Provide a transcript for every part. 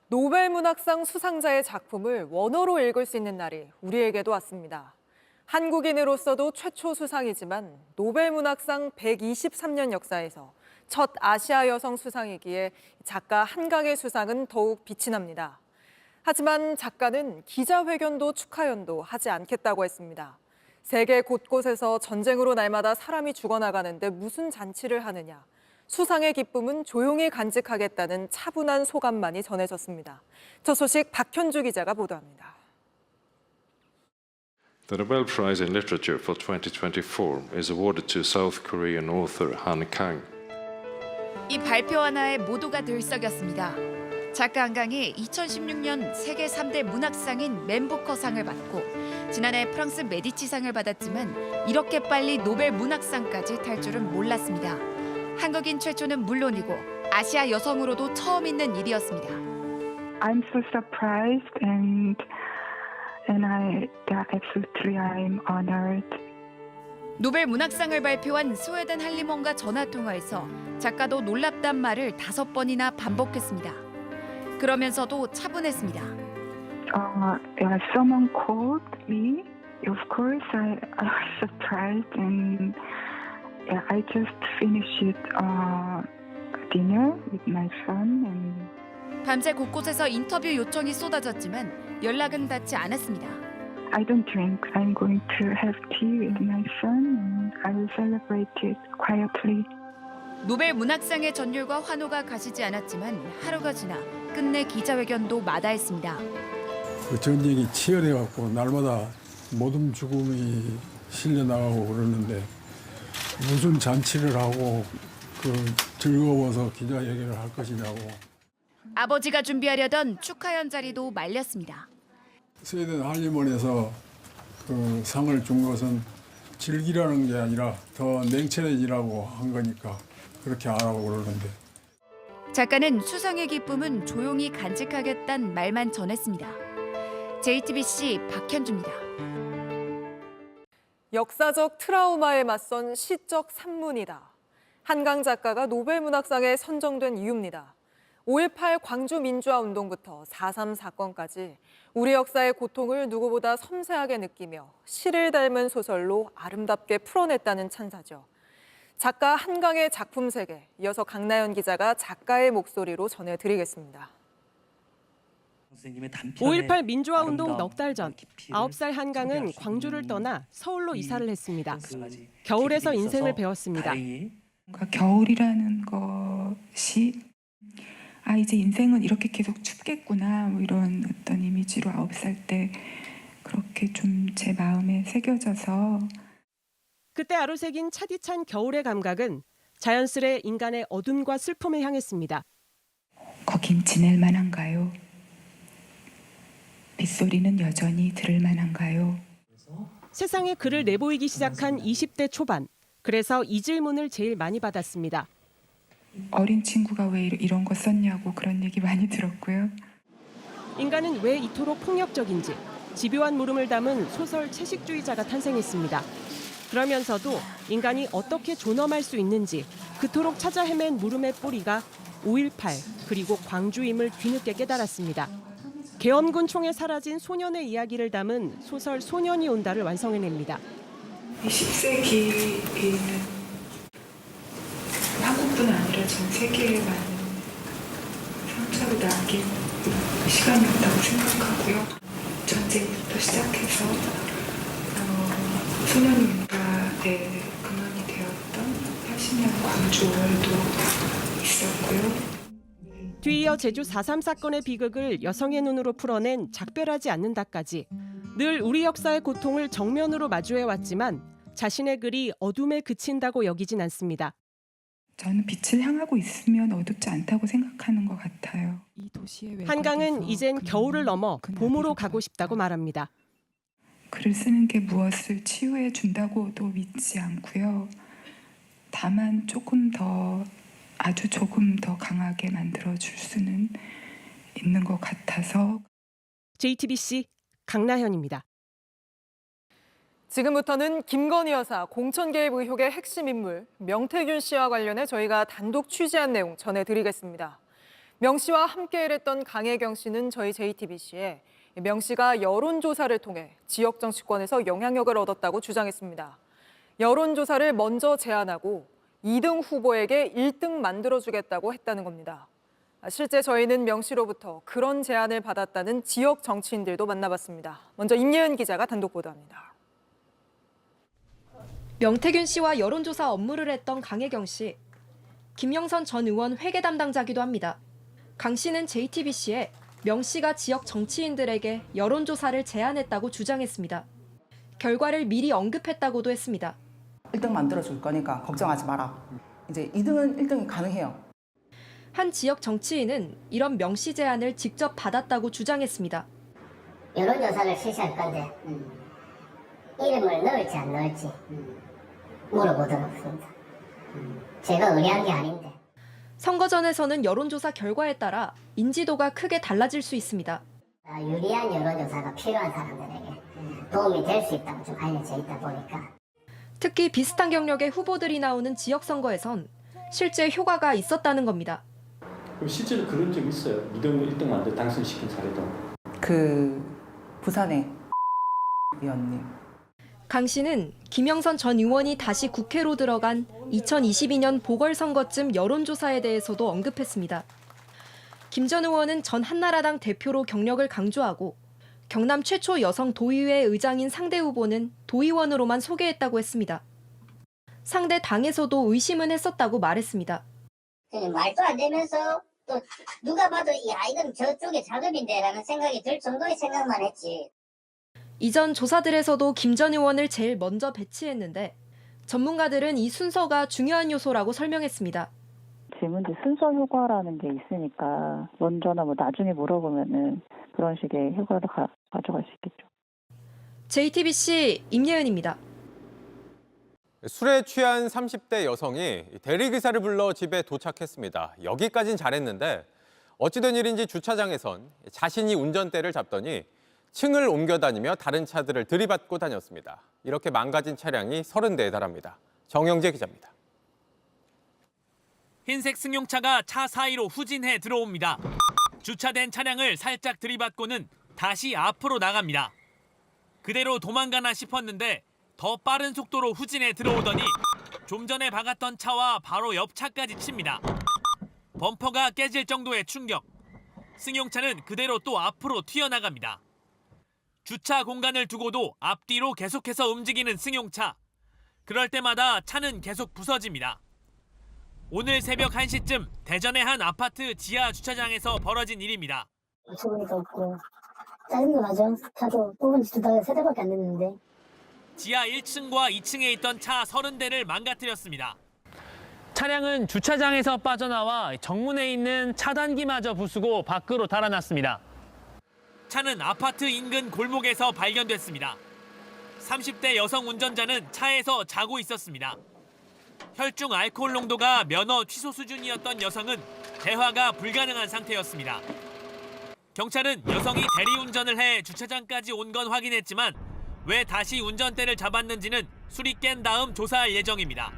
노벨문학상 수상자의 작품을 원어로 읽을 수 있는 날이 우리에게도 왔습니다. 한국인으로서도 최초 수상이지만 노벨문학상 123년 역사에서 첫 아시아 여성 수상이기에 작가 한강의 수상은 더욱 빛이 납니다. 하지만 작가는 기자회견도 축하연도 하지 않겠다고 했습니다. 세계 곳곳에서 전쟁으로 날마다 사람이 죽어나가는데 무슨 잔치를 하느냐. 수상의 기쁨은 조용히 간직하겠다는 차분한 소감만이 전해졌습니다. 저 소식 박현주 기자가 보도합니다. The Nobel Prize in Literature for 2024 is awarded to South Korean author Han Kang. 이 발표 하나에 모두가 들썩였습니다. 작가 한강이 2016년 세계 3대 문학상인 맨부커상을 받고 지난해 프랑스 메디치상을 받았지만 이렇게 빨리 노벨 문학상까지 탈 줄은 몰랐습니다. 한국인 최초는 물론이고 아시아 여성으로도 처음 있는 일이었습니다. I'm so surprised and absolutely I'm honored. 노벨 문학상을 발표한 스웨덴 할리먼과 전화 통화에서 작가도 놀랍단 말을 5번이나 반복했습니다. 그러면서도 차분했습니다. Yeah, someone called me. Of course, I was surprised and I just finished dinner with my son and. 밤새 곳곳에서 인터뷰 요청이 쏟아졌지만 연락은 닿지 않았습니다. I don't drink. I'm going to have tea with my son and I will celebrate it quietly. 노벨 문학상의 전율과 환호가 가시지 않았지만 하루가 지나 끝내 기자회견도 마다했습니다. 그 전쟁이 치열해갖고 날마다 모든 죽음이 실려나가고 그러는데 무슨 잔치를 하고 그 즐거워서 기자회견을 할 것이냐고. 아버지가 준비하려던 축하연 자리도 말렸습니다. 스웨덴 할리먼에서 그 상을 준 것은 즐기라는 게 아니라 더 냉철해지라고 한 거니까 그렇게 하라고 그러는데. 작가는 수상의 기쁨은 조용히 간직하겠다는 말만 전했습니다. JTBC 박현주입니다. 역사적 트라우마에 맞선 시적 산문이다. 한강 작가가 노벨문학상에 선정된 이유입니다. 5.18 광주민주화운동부터 4.3 사건까지 우리 역사의 고통을 누구보다 섬세하게 느끼며 시를 닮은 소설로 아름답게 풀어냈다는 찬사죠. 작가 한강의 작품 세계, 이어서 강나연 기자가 작가의 목소리로 전해드리겠습니다. 5.18 민주화운동 넉 달 전, 9살 한강은 광주를 떠나 서울로 이사를 했습니다. 겨울에서 인생을 배웠습니다. 겨울이라는 것이 이제 인생은 이렇게 계속 춥겠구나 뭐 이런 어떤 이미지로 9살 때 그렇게 좀 제 마음에 새겨져서 그때 아로새긴 차디찬 겨울의 감각은 자연스레 인간의 어둠과 슬픔을 향했습니다. 거긴 지낼 만한가요? 빗소리는 여전히 들을 만한가요? 세상에 글을 내보이기 시작한 20대 초반, 그래서 이 질문을 제일 많이 받았습니다. 어린 친구가 왜 이런 거 썼냐고 그런 얘기 많이 들었고요. 인간은 왜 이토록 폭력적인지 집요한 물음을 담은 소설 채식주의자가 탄생했습니다. 그러면서도 인간이 어떻게 존엄할 수 있는지 그토록 찾아 헤맨 물음의 뿌리가 5.18 그리고 광주임을 뒤늦게 깨달았습니다. 계엄군 총에 사라진 소년의 이야기를 담은 소설 소년이 온다를 완성해냅니다. 20세기에는 한국뿐 아니라 전 세계에 많은 상처를 남긴 시간이었다고 생각하고요. 전쟁부터 시작해서 소년인가에 근원이 되었던 80년 광주 5월도 있었고요. 뒤이어 제주 4.3 사건의 비극을 여성의 눈으로 풀어낸 작별하지 않는다까지 늘 우리 역사의 고통을 정면으로 마주해왔지만 자신의 글이 어둠에 그친다고 여기진 않습니다. 저는 빛을 향하고 있으면 어둡지 않다고 생각하는 것 같아요. 한강은 이젠 겨울을 넘어 봄으로 가고 싶다고 말합니다. 글을 쓰는 게 무엇을 치유해 준다고도 믿지 않고요. 다만 아주 조금 더 강하게 만들어줄 수는 있는 것 같아서. JTBC 강나현입니다. 지금부터는 김건희 여사 공천 개입 의혹의 핵심 인물 명태균 씨와 관련해 저희가 단독 취재한 내용 전해드리겠습니다. 명 씨와 함께 일했던 강혜경 씨는 저희 JTBC에 명 씨가 여론조사를 통해 지역 정치권에서 영향력을 얻었다고 주장했습니다. 여론조사를 먼저 제안하고 2등 후보에게 1등 만들어주겠다고 했다는 겁니다. 실제 저희는 명 씨로부터 그런 제안을 받았다는 지역 정치인들도 만나봤습니다. 먼저 임예은 기자가 단독 보도합니다. 명태균 씨와 여론조사 업무를 했던 강혜경 씨. 김영선 전 의원 회계 담당자기도 합니다. 강 씨는 JTBC에 명 씨가 지역 정치인들에게 여론조사를 제안했다고 주장했습니다. 결과를 미리 언급했다고도 했습니다. 1등 만들어줄 거니까 걱정하지 마라. 이제 2등은 1등이 가능해요. 한 지역 정치인은 이런 명 씨 제안을 직접 받았다고 주장했습니다. 여론조사를 실시할 건데 이름을 넣을지 안 넣을지 물어보더라고요. 제가 의뢰한 게 아닌데. 선거 전에서는 여론조사 결과에 따라 인지도가 크게 달라질 수 있습니다. 유리한 여론조사가 필요한 사람들에게 도움이 될 수 있다고 좀 알려져 있다 보니까. 특히 비슷한 경력의 후보들이 나오는 지역 선거에선 실제 효과가 있었다는 겁니다. 그럼 실제로 그런 적 있어요? 1등 만들 당선시킨 사례도. 부산의 위원님. 강 씨는 김영선 전 의원이 다시 국회로 들어간 2022년 보궐선거쯤 여론조사에 대해서도 언급했습니다. 김 전 의원은 전 한나라당 대표로 경력을 강조하고 경남 최초 여성 도의회 의장인 상대 후보는 도의원으로만 소개했다고 했습니다. 상대 당에서도 의심은 했었다고 말했습니다. 말도 안 되면서 또 누가 봐도 이건 저쪽의 작업인데 라는 생각이 들 정도의 생각만 했지. 이전 조사들에서도 김 전 의원을 제일 먼저 배치했는데 전문가들은 이 순서가 중요한 요소라고 설명했습니다. 질문지 순서 효과라는 게 있으니까 먼저나 나중에 물어보면은 그런 식의 효과를 가져갈 수 있겠죠. JTBC 임예은입니다. 술에 취한 30대 여성이 대리기사를 불러 집에 도착했습니다. 여기까진 잘했는데 어찌된 일인지 주차장에선 자신이 운전대를 잡더니 층을 옮겨 다니며 다른 차들을 들이받고 다녔습니다. 이렇게 망가진 차량이 30대에 달합니다. 정영재 기자입니다. 흰색 승용차가 차 사이로 후진해 들어옵니다. 주차된 차량을 살짝 들이받고는 다시 앞으로 나갑니다. 그대로 도망가나 싶었는데 더 빠른 속도로 후진해 들어오더니 좀 전에 박았던 차와 바로 옆 차까지 칩니다. 범퍼가 깨질 정도의 충격. 승용차는 그대로 또 앞으로 튀어나갑니다. 주차 공간을 두고도 앞뒤로 계속해서 움직이는 승용차. 그럴 때마다 차는 계속 부서집니다. 오늘 새벽 1시쯤 대전의 한 아파트 지하 주차장에서 벌어진 일입니다. 어처구니가 없고 짜증도 나죠. 차도 뽑은 지도 다 3대밖에 안 됐는데. 지하 1층과 2층에 있던 차 30대를 망가뜨렸습니다. 차량은 주차장에서 빠져나와 정문에 있는 차단기마저 부수고 밖으로 달아났습니다. 차는 아파트 인근 골목에서 발견됐습니다. 30대 여성 운전자는 차에서 자고 있었습니다. 혈중 알코올 농도가 면허 취소 수준이었던 여성은 대화가 불가능한 상태였습니다. 경찰은 여성이 대리운전을 해 주차장까지 온 건 확인했지만 왜 다시 운전대를 잡았는지는 술이 깬 다음 조사할 예정입니다.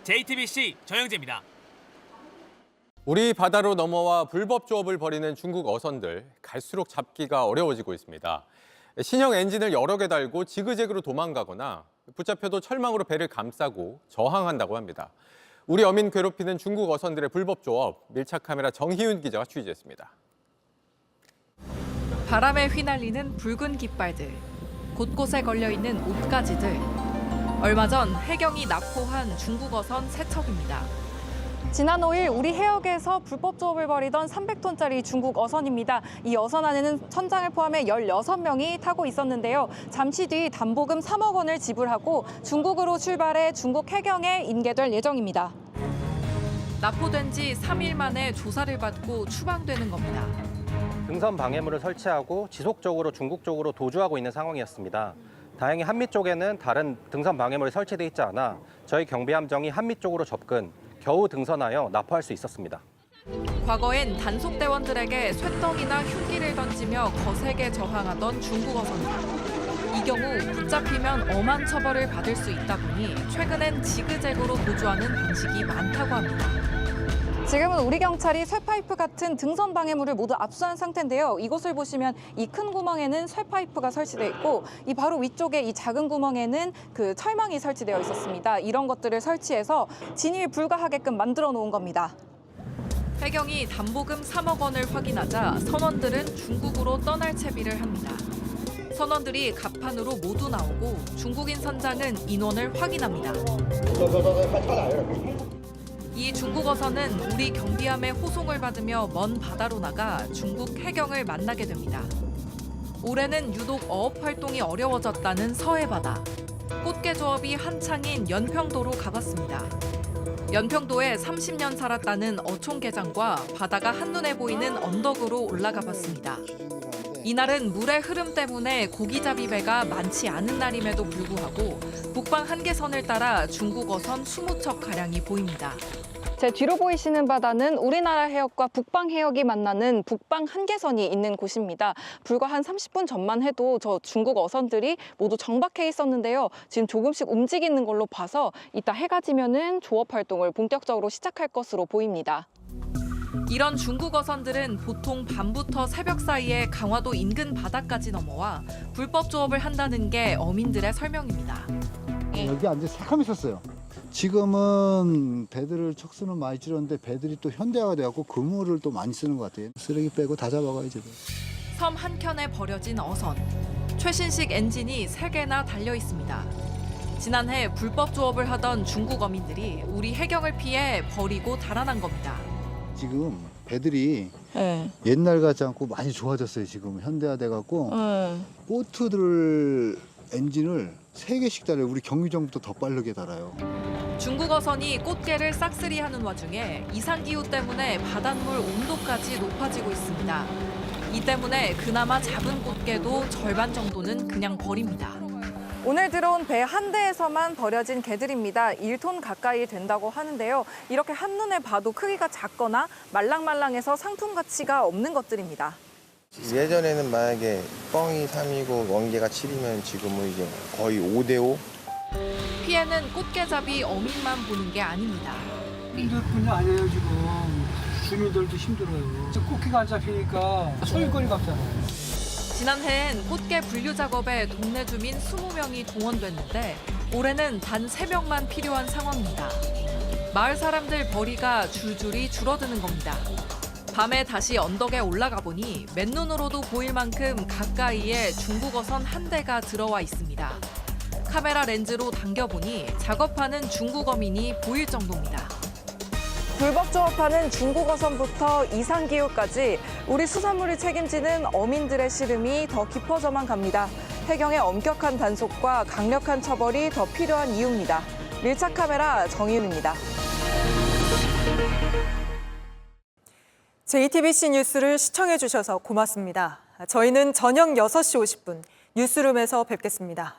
JTBC 정영재입니다. 우리 바다로 넘어와 불법 조업을 벌이는 중국 어선들, 갈수록 잡기가 어려워지고 있습니다. 신형 엔진을 여러 개 달고 지그재그로 도망가거나 붙잡혀도 철망으로 배를 감싸고 저항한다고 합니다. 우리 어민 괴롭히는 중국 어선들의 불법 조업, 밀착 카메라 정희윤 기자가 취재했습니다. 바람에 휘날리는 붉은 깃발들, 곳곳에 걸려있는 옷가지들. 얼마 전 해경이 납포한 중국 어선 3척입니다. 지난 5일 우리 해역에서 불법 조업을 벌이던 300톤짜리 중국 어선입니다. 이 어선 안에는 선장을 포함해 16명이 타고 있었는데요. 잠시 뒤 담보금 3억 원을 지불하고 중국으로 출발해 중국 해경에 인계될 예정입니다. 납포된 지 3일 만에 조사를 받고 추방되는 겁니다. 등선 방해물을 설치하고 지속적으로 중국 쪽으로 도주하고 있는 상황이었습니다. 다행히 한미 쪽에는 다른 등선 방해물이 설치돼 있지 않아 저희 경비함정이 한미 쪽으로 접근, 겨우 등선하여 납포할 수 있었습니다. 과거엔 단속대원들에게 쇳덩이나 흉기를 던지며 거세게 저항하던 중국 어선들. 이 경우 붙잡히면 엄한 처벌을 받을 수 있다 보니 최근엔 지그재그로 도주하는 방식이 많다고 합니다. 지금은 우리 경찰이 쇠파이프 같은 등선 방해물을 모두 압수한 상태인데요. 이곳을 보시면 이 큰 구멍에는 쇠파이프가 설치돼 있고 이 바로 위쪽에 이 작은 구멍에는 그 철망이 설치되어 있었습니다. 이런 것들을 설치해서 진입이 불가하게끔 만들어 놓은 겁니다. 해경이 담보금 3억 원을 확인하자 선원들은 중국으로 떠날 채비를 합니다. 선원들이 갑판으로 모두 나오고 중국인 선장은 인원을 확인합니다. 이 중국어선은 우리 경비함의 호송을 받으며 먼 바다로 나가 중국 해경을 만나게 됩니다. 올해는 유독 어업 활동이 어려워졌다는 서해바다. 꽃게 조업이 한창인 연평도로 가봤습니다. 연평도에 30년 살았다는 어촌계장과 바다가 한눈에 보이는 언덕으로 올라가 봤습니다. 이날은 물의 흐름 때문에 고기잡이 배가 많지 않은 날임에도 불구하고 북방 한계선을 따라 중국 어선 20척가량이 보입니다. 제 뒤로 보이시는 바다는 우리나라 해역과 북방 해역이 만나는 북방 한계선이 있는 곳입니다. 불과 한 30분 전만 해도 저 중국 어선들이 모두 정박해 있었는데요. 지금 조금씩 움직이는 걸로 봐서 이따 해가 지면은 조업 활동을 본격적으로 시작할 것으로 보입니다. 이런 중국 어선들은 보통 밤부터 새벽 사이에 강화도 인근 바다까지 넘어와 불법 조업을 한다는 게 어민들의 설명입니다. 여기 앉아 새카매 있었어요. 지금은 배들을 척수는 많이 줄였는데 배들이 또 현대화가 돼갖고 그물을 또 많이 쓰는 것 같아요. 쓰레기 빼고 다 잡아가야지. 섬 한켠에 버려진 어선. 최신식 엔진이 3개나 달려 있습니다. 지난해 불법 조업을 하던 중국 어민들이 우리 해경을 피해 버리고 달아난 겁니다. 지금 배들이 옛날 같지 않고 많이 좋아졌어요. 지금 현대화돼갖고 보트들 엔진을 3개씩 달아요. 우리 경유정부터 더 빠르게 달아요. 중국 어선이 꽃게를 싹쓸이하는 와중에 이상기후 때문에 바닷물 온도까지 높아지고 있습니다. 이 때문에 그나마 잡은 꽃게도 절반 정도는 그냥 버립니다. 오늘 들어온 배 한 대에서만 버려진 개들입니다. 1톤 가까이 된다고 하는데요. 이렇게 한눈에 봐도 크기가 작거나 말랑말랑해서 상품 가치가 없는 것들입니다. 예전에는 만약에 뻥이 3이고 원개가 7이면 지금은 이제 거의 5대5. 피해는 꽃게잡이 어민만 보는 게 아닙니다. 힘들뿐이 아니에요. 지금 주민들도 힘들어요. 꽃게가 안 잡히니까 소일거리가 없잖아요. 지난해엔 꽃게 분류 작업에 동네 주민 20명이 동원됐는데 올해는 단 3명만 필요한 상황입니다. 마을 사람들 벌이가 줄줄이 줄어드는 겁니다. 밤에 다시 언덕에 올라가 보니 맨눈으로도 보일 만큼 가까이에 중국어선 한 대가 들어와 있습니다. 카메라 렌즈로 당겨보니 작업하는 중국어민이 보일 정도입니다. 불법 조업하는 중국어선부터 이상기후까지 우리 수산물을 책임지는 어민들의 시름이 더 깊어져만 갑니다. 해경의 엄격한 단속과 강력한 처벌이 더 필요한 이유입니다. 밀착 카메라 정희윤입니다. JTBC 뉴스를 시청해 주셔서 고맙습니다. 저희는 저녁 6시 50분 뉴스룸에서 뵙겠습니다.